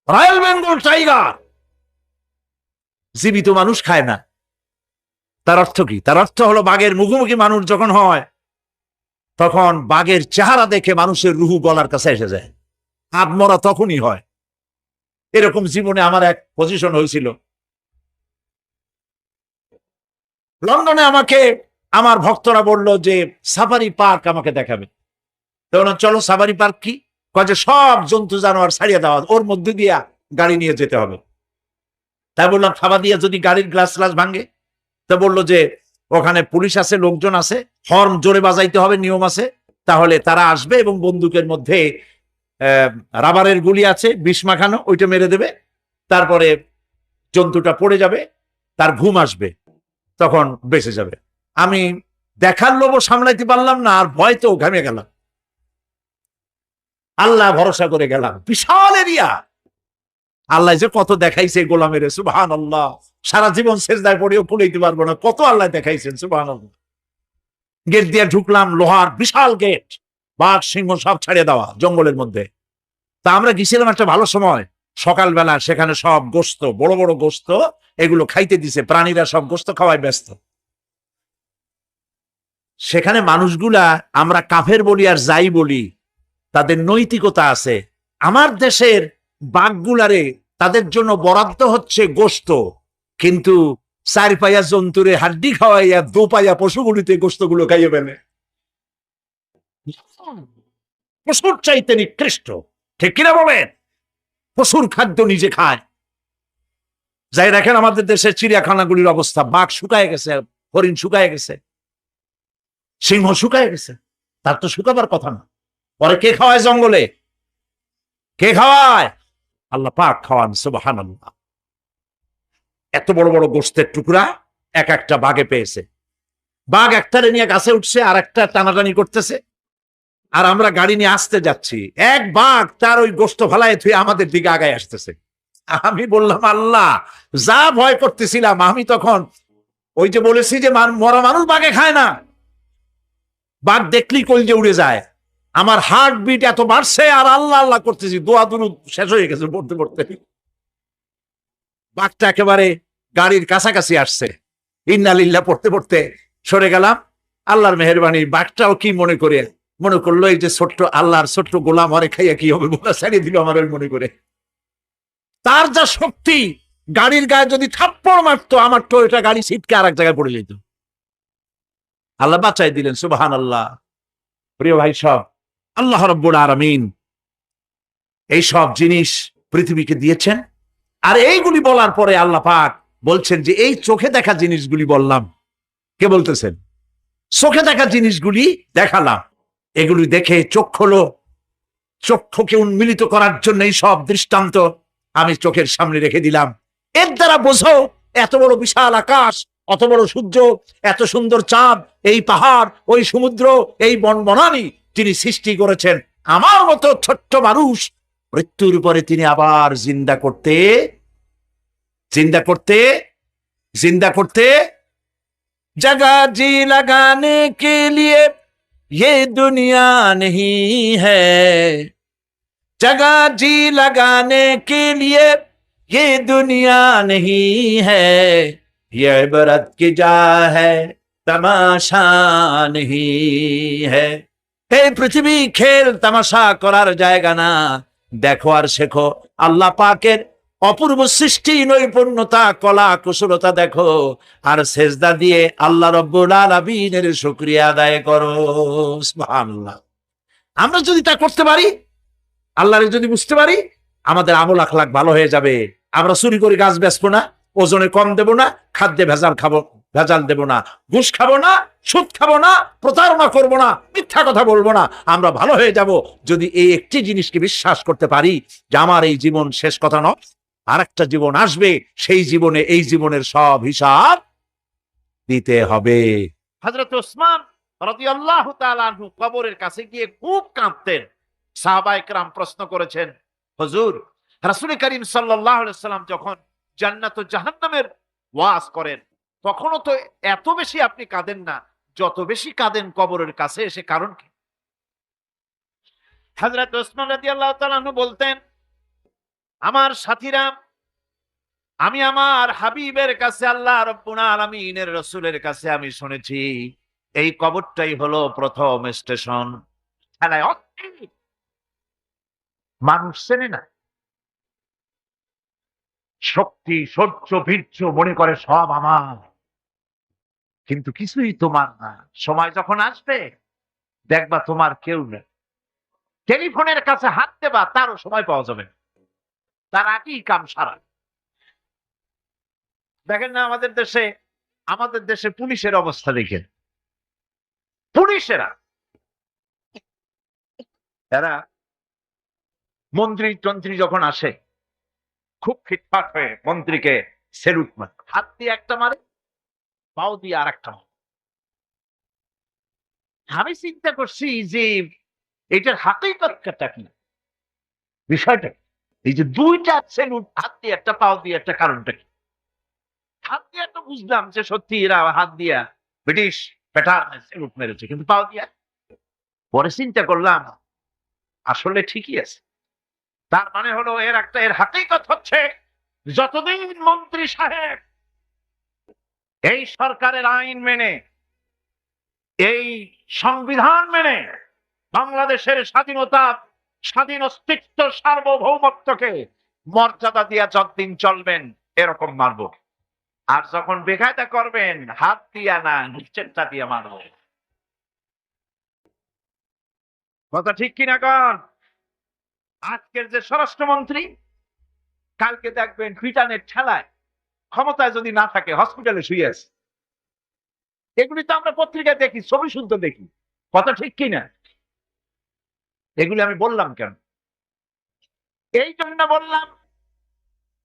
Royal Bengal tiger জীবিত মানুষ খায় না। তার অর্থ কি? তার অর্থ হলো বাঘের মুখোমুখি মানুষ যখন হয় তখন বাঘের চেহারা দেখে মানুষের রুহু গলার কাছে এসে যায়, আত্মরা তখনই হয়। এরকম জীবনে আমার এক পজিশন হয়েছিল। লন্ডনে আমাকে আমার ভক্তরা বলল যে সাফারি পার্ক আমাকে দেখাবে। তখন চলো সাফারি পার্ক কি? যে সব জন্তু জানোয়ার ছাড়িয়ে দেওয়া, ওর মধ্যে দিয়া গাড়ি নিয়ে যেতে হবে। তাই বললাম থাবা দিয়ে যদি গাড়ির গ্লাস গ্লাস ভাঙে? তা বললো যে ওখানে পুলিশ আছে, লোকজন আছে, হর্ন জোরে বাজাইতে হবে, নিয়ম আছে, তাহলে তারা আসবে এবং বন্দুকের মধ্যে রাবারের গুলি আছে, বিষ মাখানো, ওইটা মেরে দেবে, তারপরে জন্তুটা পড়ে যাবে, তার ঘুম আসবে, তখন বেঁচে যাবে। আমি দেখার লোভ সামলাইতে পারলাম না, আর ভয় তো ঘামে গেলাম। আল্লাহ ভরসা করে গেলাম, বিশাল এরিয়া। আল্লাহ যে কত দেখাইছে গোলামের, সুবহানাল্লাহ। সারা জীবন সেজদায় পড়েও ভুলাইতে পারবো না, কত আল্লাহ দেখাইছেন, সুবহানাল্লাহ। গেট দিয়ে ঢুকলাম, লোহার বিশাল গেট, বাঘ সিংহ সব ছাড়িয়ে দেওয়া জঙ্গলের মধ্যে। তা আমরা গেছিলাম একটা ভালো সময়, সকালবেলা। সেখানে সব গোস্ত, বড় বড় গোস্ত, এগুলো খাইতে দিছে, প্রাণীরা সব গোস্ত খাওয়ায় ব্যস্ত। সেখানে মানুষগুলা, আমরা কাফের বলি আর যাই বলি, তাদের নৈতিকতা আছে। আমার দেশের বাঘগুলারে তাদের জন্য বরাদ্দ হচ্ছে গোস্ত, কিন্তু চার পায়া জন্তুরে হাড্ডি খাওয়াইয়া দু পায়া পশুগুলিতে গোস্তগুলো খাইয়ে ফেলে। পশুর চাইতে নিকৃষ্ট, ঠিক কিনা বলেন? পশুর খাদ্য নিজে খায়। যাই দেখেন আমাদের দেশের চিড়িয়াখানাগুলির অবস্থা, বাঘ শুকায় গেছে, হরিণ শুকায় গেছে, সিংহ শুকায় গেছে। তার তো শুকাবার কথা না। পরে কে খাওয়ায় জঙ্গলে? কে খাওয়ায়? আল্লাহ পাক খাওয়ান, সুবহানাল্লাহ। এত বড় বড় গোস্তের টুকরা এক একটা বাঘে পেয়েছে। বাঘ একটারে নিয়ে গাছে উঠছে, আর একটা টানাটানি করতেছে, আর আমরা গাড়ি নিয়ে আসতে যাচ্ছি। এক বাঘ তার ওই গোস্ত ফালায় থুয়ে আমাদের দিকে আগায় আসতেছে। আমি বললাম, আল্লাহ, যা ভয় করতেছিলাম আমি তখন, ওই যে বলেছি যে মরা মানুষ বাঘে খায় না, বাঘ দেখলেই কলজে উড়ে যায়। আমার হার্ট বিট এত বাড়ছে, আর আল্লাহ আল্লাহ করতেছি, দোয়া দুরুদ শেষ হয়ে গেছে পড়তে পড়তে। বাঘটা একেবারে গাড়ির কাছাকাছি আসছে, ইন্না লিল্লাহ পড়তে পড়তে সরে গেলাম। আল্লাহর মেহেরবানি, বাঘটাও কি মনে করলো এই যে ছোট্ট আল্লাহর ছোট্ট গোলাম, হরে খাইয়া কি হবে, বোকা ছাড়িয়ে দিল আমার মনে করে। তার যা শক্তি, গাড়ির গায়ে যদি থাপ্পড় মারতো, আমার তো এটা গাড়ি ছিটকে আর এক জায়গায় পড়ে যেত। আল্লাহ বাঁচাই দিলেন, সুবহানাল্লাহ। প্রিয় ভাই সব, আল্লাহ রাব্বুল আলামিন এই সব জিনিস পৃথিবীকে দিয়েছেন। আর এইগুলি বলার পরে আল্লাহ পাক বলছেন যে এই চোখে দেখা জিনিসগুলি বললাম। কে বলতেছেন? চোখে দেখা জিনিসগুলি দেখালাম, এগুলি দেখে চোখ হলো, চক্ষুকে উন্মিলিত করার জন্য এই সব দৃষ্টান্ত আমি চোখের সামনে রেখে দিলাম। এর দ্বারা বোঝো, এত বড় বিশাল আকাশ, অত বড় সূর্য, এত সুন্দর চাঁদ, এই পাহাড়, ওই সমুদ্র, এই বনবনানী তিনি সৃষ্টি করেছেন আমার মতো ছোট্ট মানুষ মৃত্যুর পরে তিনি আবার জিন্দা করতে জিন্দা করতে जिंदा करते जगह जी लगाने के लिए ये दुनिया नहीं है, जगह जी लगाने के लिए ये दुनिया नहीं है, ये इबरत की जा है तमाशा नहीं है। এই পৃথিবী খেল তামাশা করার জায়গা না, দেখো আর শেখো আল্লাহ পাকের অপূর্ব সৃষ্টি, নৈপুণ্যতা, কলা কুশলতা দেখো, আর সেজদা দিয়ে আল্লাহ রাব্বুল আলামিনের শুকরিয়া আদায় করো। সুবহানাল্লাহ। আমরা যদি তা করতে পারি, আল্লাহরে যদি বুঝতে পারি, আমাদের আমল আখলাক ভালো হয়ে যাবে। আমরা চুরি করে গাছ বেচবো না, ওজনে কম দেব না, খাদ্যে ভেজাল দেব না, ঘুষ খাবো না, সুদ খাবো না, প্রতারণা করবো না, মিথ্যা কথা বলবো না। আমরা ভালো হয়ে যাব যদি এই একটি জিনিসকে বিশ্বাস করতে পারি যে আমার এই জীবন শেষ কথা নয়, আর একটা জীবন আসবে, সেই জীবনে এই জীবনের সব হিসাব দিতে হবে। হযরত ওসমান রাদিয়াল্লাহু তাআলা আনহু কবরের কাছে গিয়ে খুব কাঁদতেন। সাহাবায়ে কেরাম প্রশ্ন করেছেন, হুজুর, রাসূল করিম সাল্লাল্লাহু আলাইহি ওয়াসাল্লাম যখন জান্নাত ও জাহান্নামের ওয়াজ করেন, তখনও তো এত বেশি আপনি কাঁদেন না, যত বেশি কাঁদেন কবরের কাছে এসে, কারণ কি? হযরত ওসমান রাদিয়াল্লাহু তাআলা আনহু বলতেন, আমার সাথীরা, আমি আমার হাবিবের কাছে, আল্লাহ রাব্বুল আলামিনের রাসূলের কাছে আমি শুনেছি এই কবরটাই হলো প্রথম স্টেশন। খেলায় অস্থির, মানুষ চেনে না, শক্তি সহ্য বীর্য মনে করে সব আমার, কিন্তু কিছুই তোমার না। সময় যখন আসবে দেখবা তোমার কেউ নেই। টেলিফোনের কাছে হাত দেবা, তারও সময় পাওয়া যাবে না। তার আগেই কাম সারা। দেখেন না আমাদের দেশে পুলিশের অবস্থা দেখেন। পুলিশেরা, এরা মন্ত্রী টন্ত্রী যখন আসে খুব ফিটফাট হয়ে মন্ত্রীকে সেলুট মারে, হাত দিয়ে একটা মারে, পাও দিয়ে আর একটা মারে। আমি চিন্তা করছি যে এটার হাকিকতটা কি, বিষয়টা কি? এই যে দুইটা সেলুট, হাত দিয়ে একটা পাও দিয়ে একটা, কারণটা কি? হাত দিয়ে তো বুঝলাম যে সত্যি এরা হাত দিয়া ব্রিটিশ প্যাটার্ন সেলুট মেরেছে, কিন্তু পাও দিয়া, পরে চিন্তা করলাম আসলে ঠিকই আছে। তার মানে হলো এর হাকিকত হচ্ছে যতদিন মন্ত্রী সাহেব এই সরকারের আইন মেনে, এই সংবিধান মেনে বাংলাদেশের স্বাধীনতা, স্বাধীন অস্তিত্ব, সার্বভৌমত্বকে মর্যাদা দিয়া যতদিন চলবেন এরকম মারব। আর যখন বেকায়দা করবেন হাত দিয়া না, নিচেরটা দিয়ে মারব। কথা ঠিক কিনা কন? আজকের যে স্বরাষ্ট্রমন্ত্রী, কালকে দেখবেন পিটানের ঠেলায় ক্ষমতায় যদি না থাকে হসপিটালে শুয়ে আছে। এগুলি তো আমরা পত্রিকায় দেখি, ছবি শুনতে দেখি। কথা ঠিক কিনা? এগুলি আমি বললাম কেন? এই জন্য বললাম,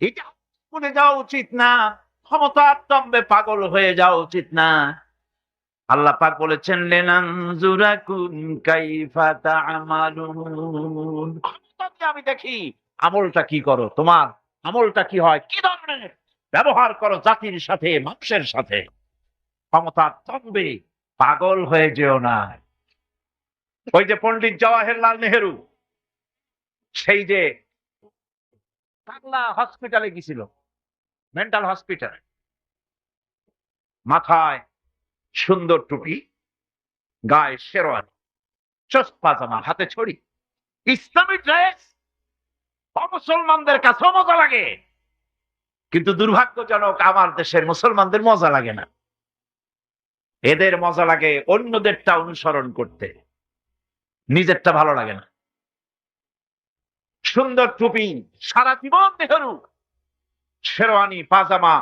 এটা ভুলে যাওয়া উচিত না, ক্ষমতার দম্ভে পাগল হয়ে যাওয়া উচিত না। আল্লাহ পাক বলেছেন লিনানজুরাকুম কাইফা তা'মালুন। ক্ষমতা দিয়ে আমি দেখি আমলটা কি করো, তোমার আমলটা কি হয়, কি ধরনের ব্যবহার করো জাতির সাথে, মানুষের সাথে। ক্ষমতার দম্ভে পাগল হয়ে যেও না। ওই যে পণ্ডিত জওয়াহরলাল নেহেরু, সেই যে বাংলা হসপিটালে গেছিল, মেন্টাল হসপিটাল, মাথায় সুন্দর টুপি, গায়ে শেরওয়ানি, চোস্ত পাজামা, হাতে ছড়ি, ইসলামী ড্রেস। মুসলমানদের কাছেও মজা লাগে, কিন্তু দুর্ভাগ্যজনক আমার দেশের মুসলমানদের মজা লাগে না। এদের মজা লাগে অন্যদেরটা অনুসরণ করতে, নিজেরটা ভালো লাগে না। সুন্দর টুপি, সারা জীবন নেহেরু শেরওয়ানি, পাজামা,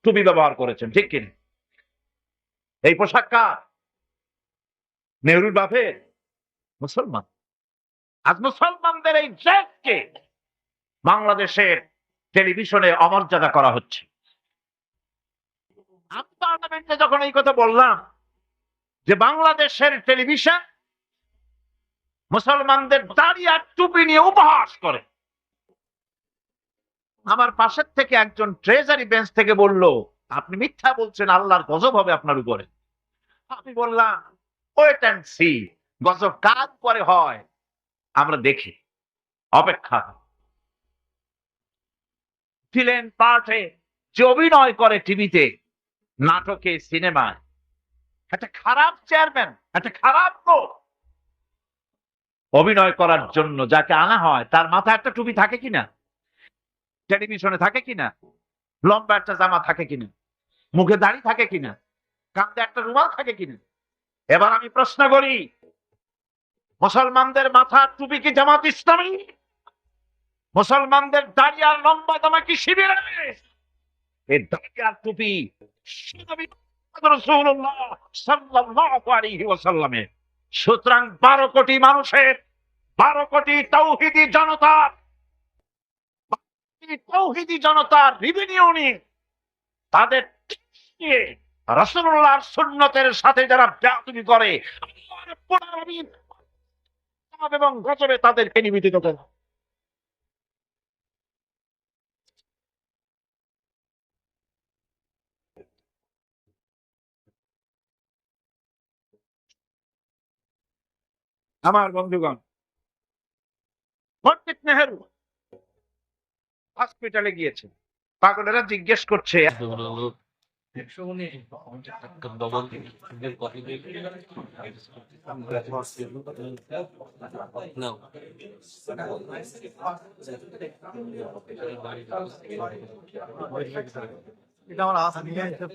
টুপি ব্যবহার করেছেন, ঠিক কিনা? এই পোশাক কার? নেহরুর বাপের? মুসলমান। আজ মুসলমানদের এই ড্রেসকে বাংলাদেশের টেলিভিশনে অমর্যাদা করা হচ্ছে। আমি পার্লামেন্টে যখন এই কথা বললাম যে বাংলাদেশের টেলিভিশন মুসলমানদের দাড়ি আর টুপি নিয়ে উপহাস করে, আমার পাশের থেকে একজন ট্রেজারি বেঞ্চ থেকে বলল, আপনি মিথ্যা বলছেন, আল্লাহর গজব হবে আপনার উপরে। আমি বললাম, ওয়েট অ্যান্ড সি, গজব কার পরে হয় আমরা দেখি, অপেক্ষা। ভিলেন পার্টে যে অভিনয় করে টিভিতে, নাটকে, সিনেমায়, একটা খারাপ চেয়ারম্যান, একটা খারাপ লোক অভিনয় করার জন্য যাকে আনা হয় তার মাথায় একটা টুপি থাকে কিনা, টেলিভিশনে থাকে কিনা, লম্বা একটা জামা থাকে কিনা, মুখে দাড়ি থাকে কিনা, কাঁধে একটা রুমাল থাকে কিনা। এবার আমি প্রশ্ন করি, মুসলমানদের মাথার টুপি কি জামাত ইসলামী? মুসলমানদের দাড়ি আর লম্বা জামা কি শিবিরে? এই দাড়ি আর টুপি রাসূলুল্লাহ সাল্লাল্লাহু আলাইহি ওয়াসাল্লামের। সুতরাং 12 কোটি মানুষের, 12 কোটি তৌহিদি জনতার রেভিনিউ নিয়ে, তাদের নিয়ে রাসূলুল্লাহর সুন্নতের সাথে যারা বেয়াদবি করে, আল্লাহর রাব্বুল আলামিন এবং গজবে তাদেরকে নিবেদিত করে। আমার বন্ধুগণ, পণ্ডিত নেহেরু হসপিটালে গিয়েছে, পাগলেরা জিজ্ঞেস করছে এটা আমার আশা নিয়ে তো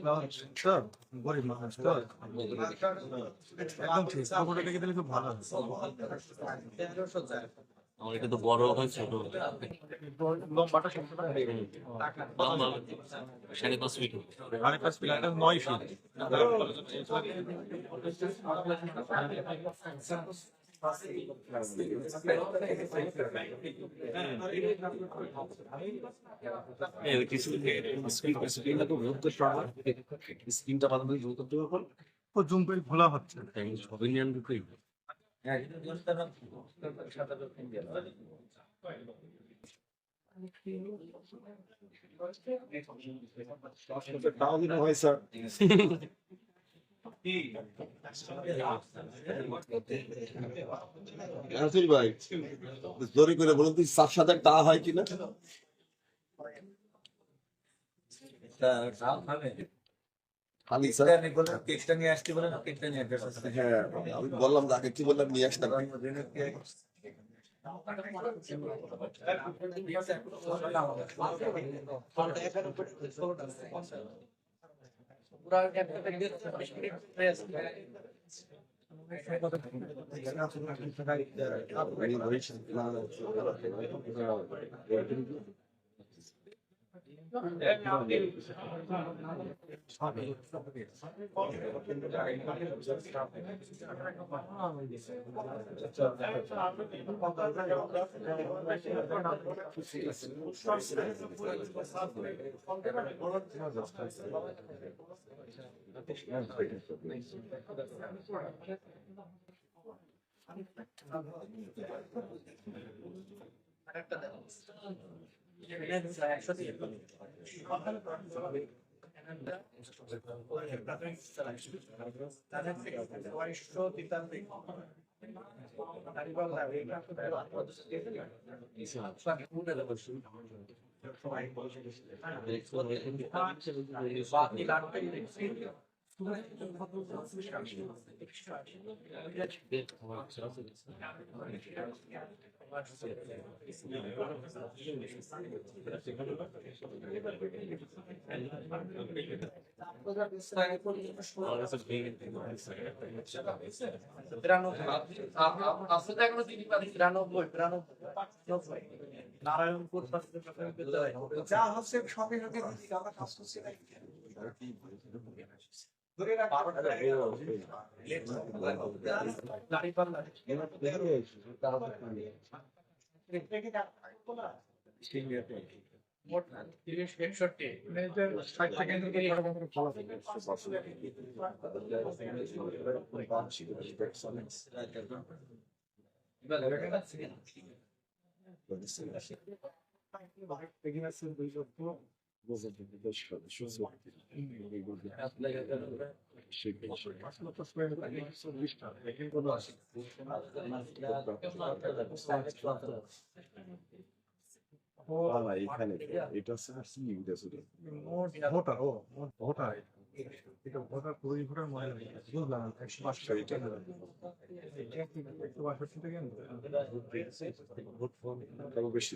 গরিব মানুষ তো একদম ঠিক ফটোটা দেখে দিলে খুব ভালো হয়। আমার এটা তো বড় হয় ছোট লম্বাটা 5.5 ফিট আরেক পাশ পিলারটা 9 ফিট। স্ক্রিনটা বানানো জুম করতে পারবো ও জুম করে খোলা হচ্ছে। সবই নিয়ে আনবো কই তাও দিন হয় স্যার রাসেল ভাই জোরে করে বলুন তুই 7,000 টাকা হয় কিনা আমি স্যার কেকটা নিয়ে আসতে বলেন, কেকটা নিয়ে আসতে। হ্যাঁ আমি বললাম আগে কি বললাম নিয়ে আসতাম নারায়ণপুর যা হচ্ছে সঙ্গে সঙ্গে আমরা কাজ করছি এখানে এটা স্যার ভোটার ও ভোটার এটা ভোটার পুরোই ভোটার মনে হয় বুঝলাম 162 এটা 162 থেকে ভোট ফর্ম আরো বেশি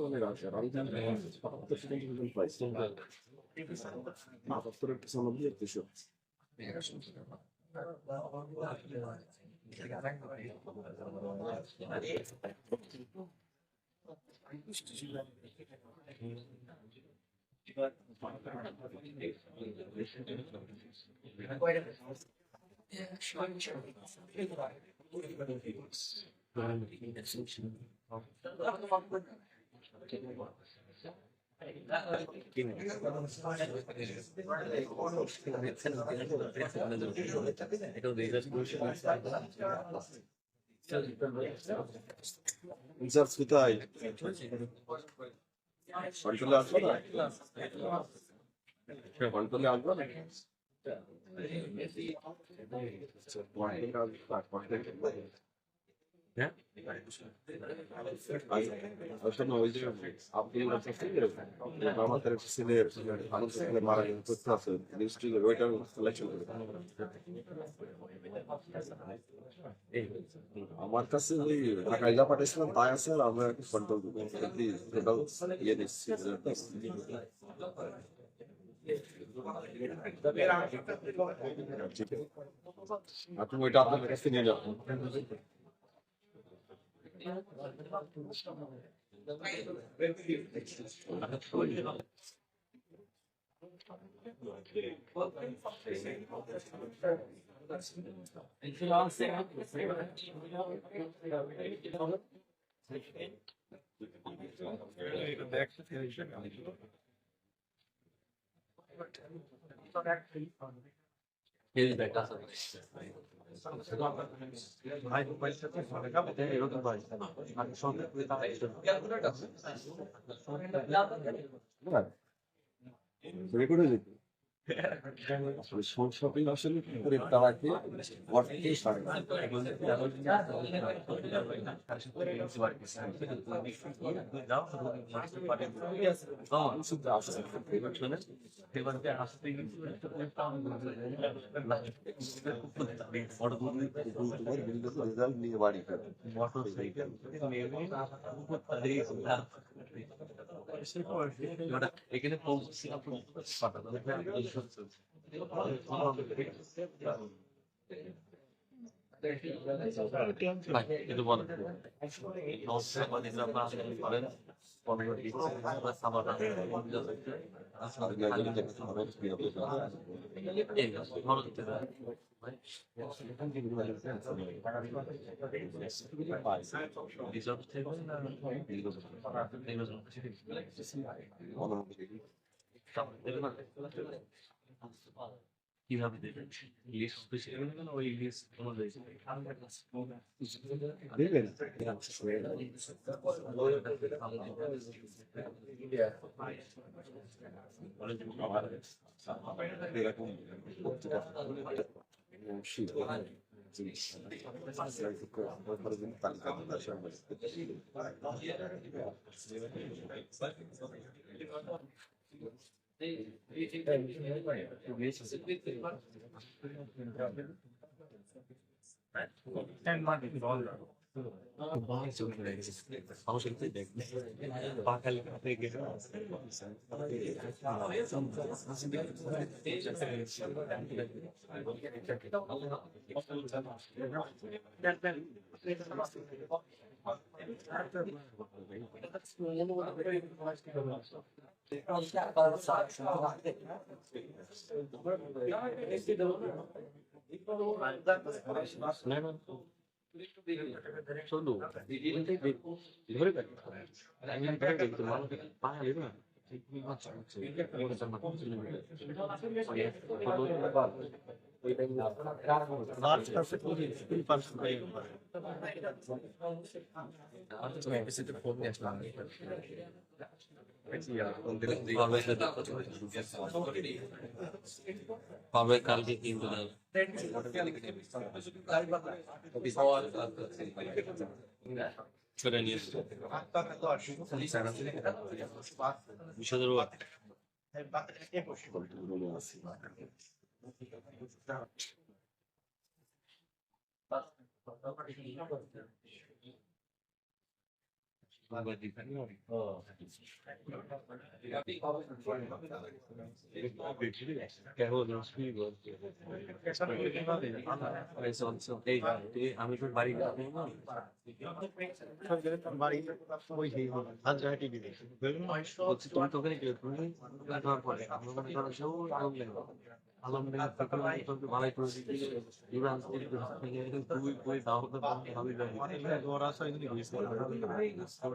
অনেক আছে আর আমি পাইছি মাত্র একটা সনদি একটা ইনসার্স কোথায় কন্ট্রোলে আসবে না কন্ট্রোলে আসবে না আসলে ওই যে আপনি আমাদের ছেলের আমাদের ছেলে মারা গেছে করতে আছে ডিস্ট্রিক্টের ওইটার সিলেকশন করে আমার কাছে ওই ঢাকায় যা পাঠিয়েছিলাম তাই আছে আর আমরা কন্ট্রোল টোটাল ইয়ে দিচ্ছি আপনি ওইটা আপনার কাছে নিয়ে যাবেন এই যে ব্যাগটা আছে। ভাই মোবাইল সাথে ফোনে কাপ এরকম ভাই আমি সঙ্গে রেকর্ড হয়ে যেত আসলে শপিং আসলে করে তারাকে অর্থে সারে রেজাল্ট নিয়ে বাড়ি ফেরে এখানে কিন্তু বলেন করেন কিভাবে দেবেন লিস্ট স্পেশাল ওই লিস্ট অনুযায়ী দেবেন এরকম চলো ধরে আমি ধরে দেখতে মানুষ পাহাড়ি না কবে কালকে কিন্তু করে নিয়ে বিশদের আমি তো বাড়ি বাড়ি ওই হাজারটি দিবে তুমি তো ওখানে তুমি পরে আমরা মনে করো সব আলহামদুলিল্লাহ ভালোই করে ইরান দুই বই দাও তো ভালোই লাগে ওরা সবাই সব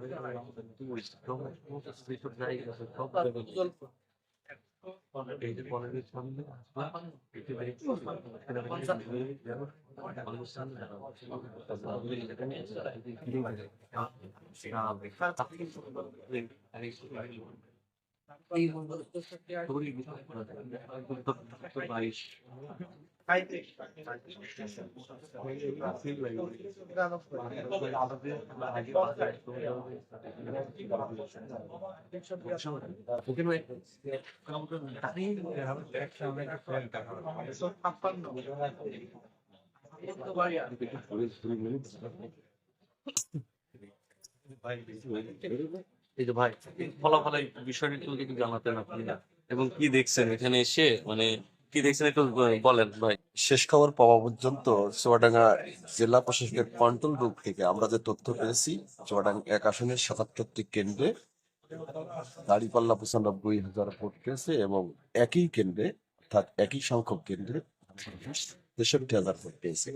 বাইশ এই যে ভাই ফলাফলের বিষয়টা একটু যদি জানাতেন আপনি, এবং কি দেখছেন এখানে এসে, মানে কি দেখছেন একটু বলেন ভাই। শেষ খবর পাওয়া পর্যন্ত চুয়াডাঙ্গা জেলা প্রশাসকের কন্ট্রোল রুম থেকে আমরা যে তথ্য পেয়েছি, চুয়াডাঙ্গা ১ আসনের ৭৭টি কেন্দ্রে দাঁড়িপাল্লা ৯৫,০০০ ভোট পেয়েছে এবং একই কেন্দ্রে, অর্থাৎ একই সংখ্যক কেন্দ্রে ৬৩,০০০ ভোট পেয়েছে।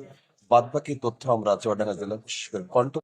বাদ বাকি তথ্য আমরা চুয়াডাঙ্গা জেলা প্রশাসকের কন্ট্রোল